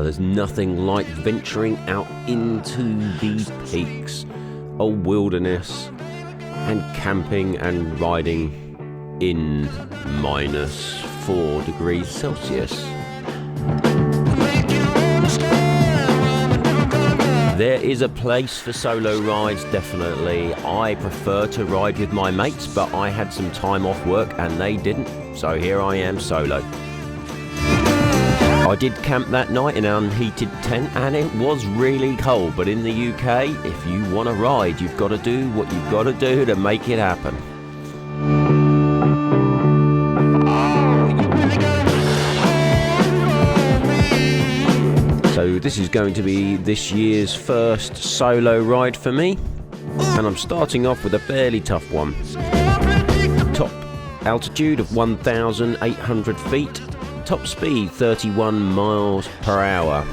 there's nothing like venturing out into the peaks of wilderness and camping and riding in -4 degrees Celsius. There is a place for solo rides, definitely. I prefer to ride with my mates, but I had some time off work and they didn't, so here I am solo. I did camp that night in an unheated tent and it was really cold, but in the UK, if you want to ride, you've got to do what you've got to do to make it happen. So this is going to be this year's first solo ride for me, and I'm starting off with a fairly tough one. Top altitude of 1,800 feet, top speed 31 miles per hour,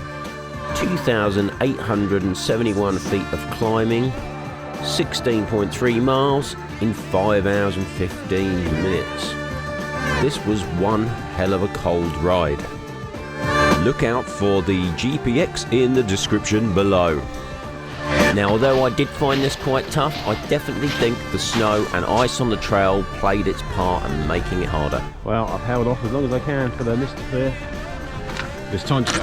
2,871 feet of climbing, 16.3 miles in 5 hours and 15 minutes. This was one hell of a cold ride. Look out for the GPX in the description below. Now, although I did find this quite tough, I definitely think the snow and ice on the trail played its part in making it harder. Well, I've held off as long as I can for the mist to clear. It's time to go.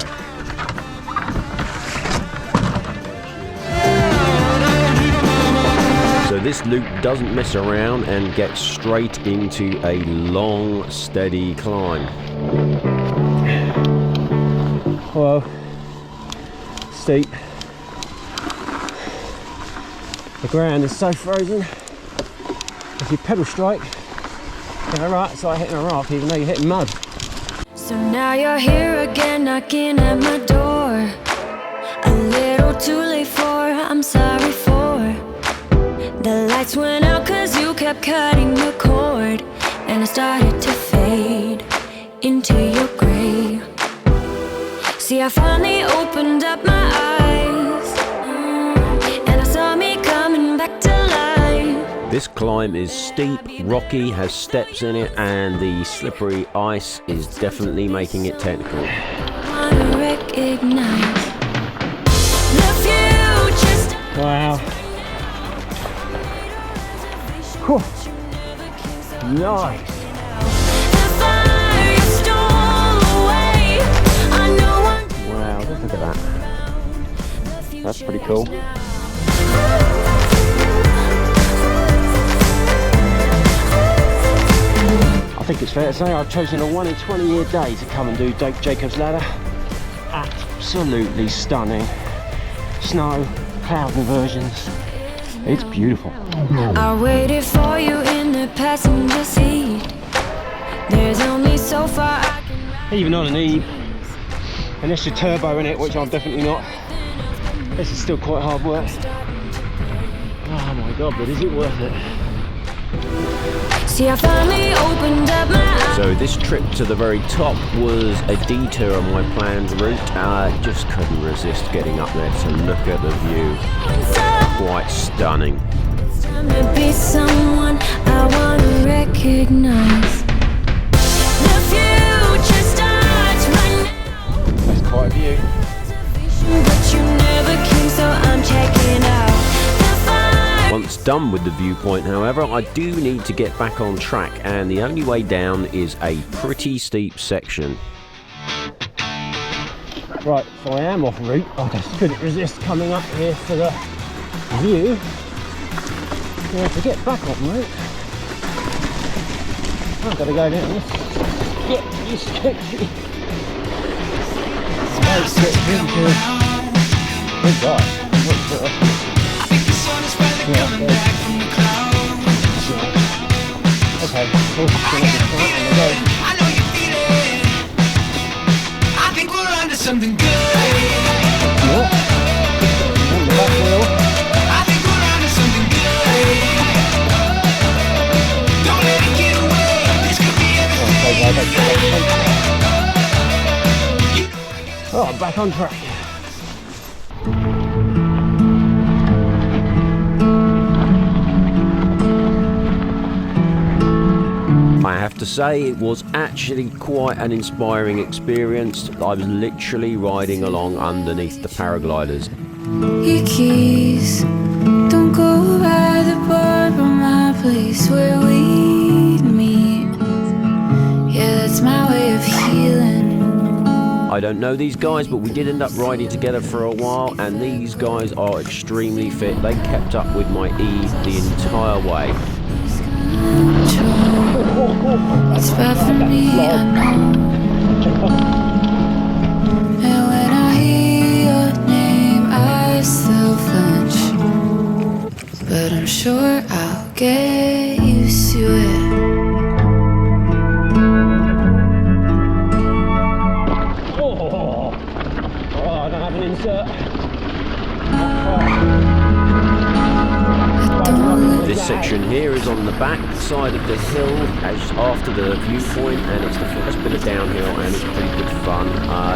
So this loop doesn't mess around and gets straight into a long, steady climb. Whoa, steep. The ground is so frozen. If you pedal strike, you're right, it's like hitting a rock even though you're hitting mud. So now you're here again, knocking at my door. A little too late for, I'm sorry for. The lights went out cause you kept cutting the cord, and I started to fade into your grey. See, I finally opened up my eyes, and I saw me coming back to life. This climb is steep, rocky, has steps in it, and the slippery ice is definitely making it technical. Wow. Whew. Nice. Wow, just look at that. That's pretty cool. I think it's fair to say I've chosen a 1 in 20 year day to come and do JACOBS ladder. Absolutely stunning. Snow, cloud inversions. It's beautiful. I waited for you in the passenger seat. There's only so far I can ride. Even on an E, unless you're turbo in it, which I'm definitely not, this is still quite hard work. Oh my god, but is it worth it? See, I finally opened up my eyes. So this trip to the very top was a detour on my planned route. I just couldn't resist getting up there to look at the view. Quite stunning. It's time to be someone I want to recognize. The future starts right now. That's quite a view. But you never came, so I'm checking out the fire. Once done with the viewpoint, however, I do need to get back on track, and the only way down is a pretty steep section. Right, so I am off route. I just couldn't resist coming up here for the view. Yeah, to get back on route, I've got to go down this. Get this sketchy. Very sketchy because good God. Okay, cool. Something good. Yeah. On the back wheel. I think we're onto something good. Don't let it get away. This could be everything. Oh, I'm back on track. have to say, it was actually quite an inspiring experience. I was literally riding along underneath the paragliders. Your keys don't go by the bar, but my place where we meet. Yeah, that's my way of healing. I don't know these guys, but we did end up riding together for a while, and these guys are extremely fit. They kept up with my E the entire way. It's bad for me, I know. And when I hear your name, I still flinch. But I'm sure I'll get used to it. I don't have an insert. This section here is on the back side of the hill, as after the viewpoint, and it's the first bit of downhill, and it's pretty good fun.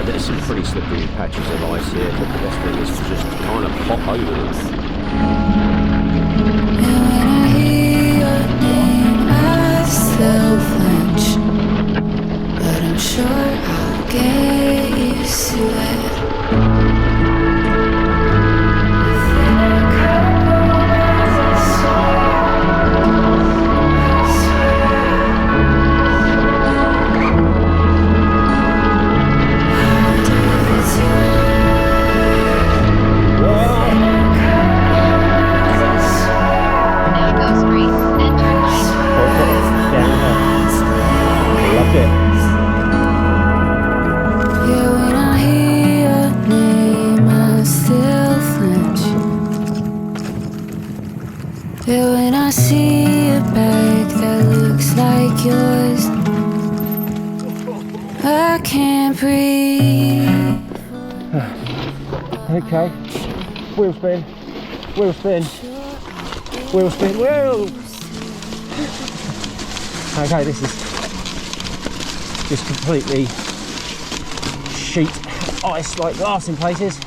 There's some pretty slippery patches of ice here, but the best thing is to just kind of hop over them. And when I hear your name, I still flinch. But I'm sure I'll get used to it. Yeah, when I see a bag that looks like yours, I can't breathe. Okay, wheel spin, wheel spin, wheel spin, wheel! Okay, this is just completely sheet ice like glass in places.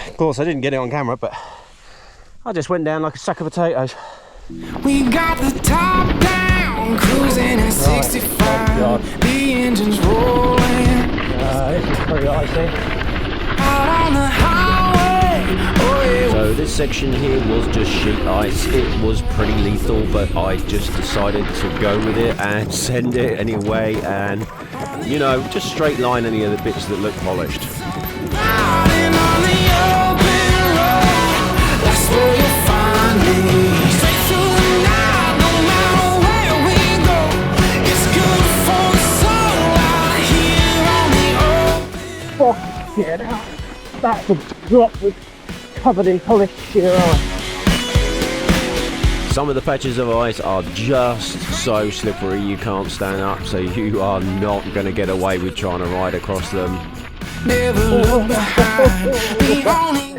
Of course, I didn't get it on camera, but I just went down like a sack of potatoes. We got the top down, cruising at 65. The engine's rolling. This is pretty icy. Out on the highway. Oh, yeah. So this section here was just sheet ice. It was pretty lethal, but I just decided to go with it and send it anyway, and you know, just straight line any of the bits that look polished. Riding on the open road, that's where you'll find me. Straight through the night, no matter where we go. It's good for the soul out here on the open. Fuck it out. That's a drop with covered in polished sheer ice. Some of the patches of ice are just so slippery you can't stand up, so you are not going to get away with trying to ride across them. Never look behind. We only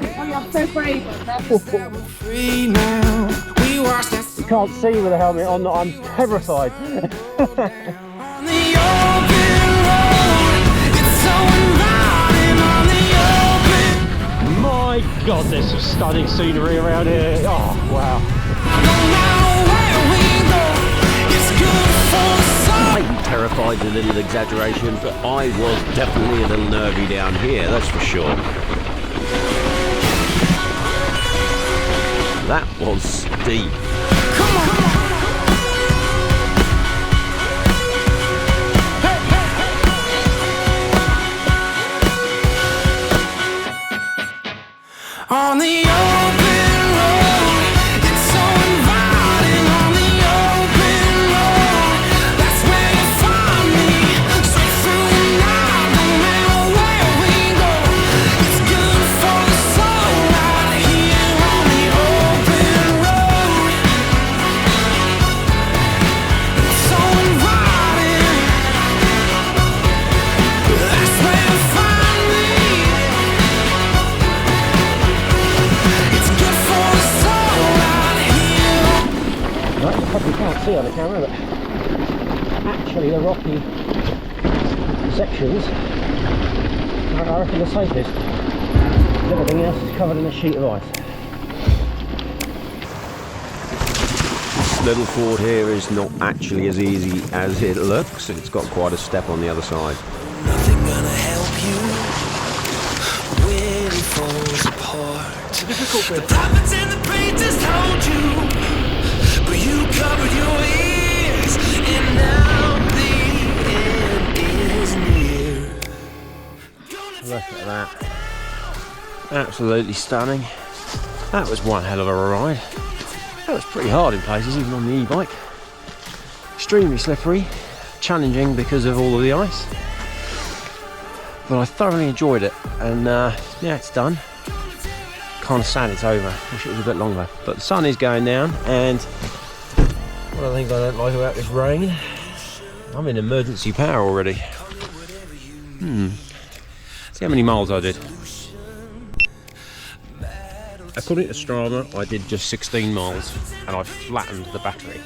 free now. We watch that You can't see with a helmet on, I'm terrified. on the open road. It's so inviting on the open. My god, there's some stunning scenery around here. Oh, wow. No matter where we go, it's good for the soul. Maybe terrified is a little exaggeration, but I was definitely a little nervy down here, that's for sure. That was steep. Come on. On the open road, it's so inviting. On the open road, that's where you find me. Straight through the night, no matter where we go. It's good for the soul out here on the open road. It's so inviting. That's where you find me. It's good for the soul out here. Right, you probably can't see on the camera, but actually the rocky sections are, I reckon, the safest. Everything else is covered in a sheet of ice. This little ford here is not actually as easy as it looks. It's got quite a step on the other side. Nothing gonna help you when it falls apart. The prophets and the preachers told you, but you covered your ears, and now the end is near. Look at that. Absolutely stunning. That was one hell of a ride. That was pretty hard in places, even on the e-bike. Extremely slippery, challenging because of all of the ice. But I thoroughly enjoyed it, and yeah, it's done. Kind of sad it's over. Wish it was a bit longer. But the sun is going down, and one of the things I don't like about this rain, I'm in emergency power already. See how many miles I did. According to Strava, I did just 16 miles, and I flattened the battery.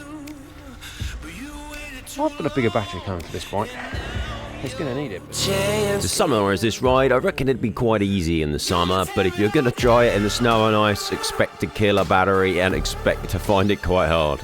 I've got a bigger battery coming for this bike. It's going to need it. To summarise this ride, I reckon it'd be quite easy in the summer, but if you're going to try it in the snow and ice, expect to kill a battery and expect to find it quite hard.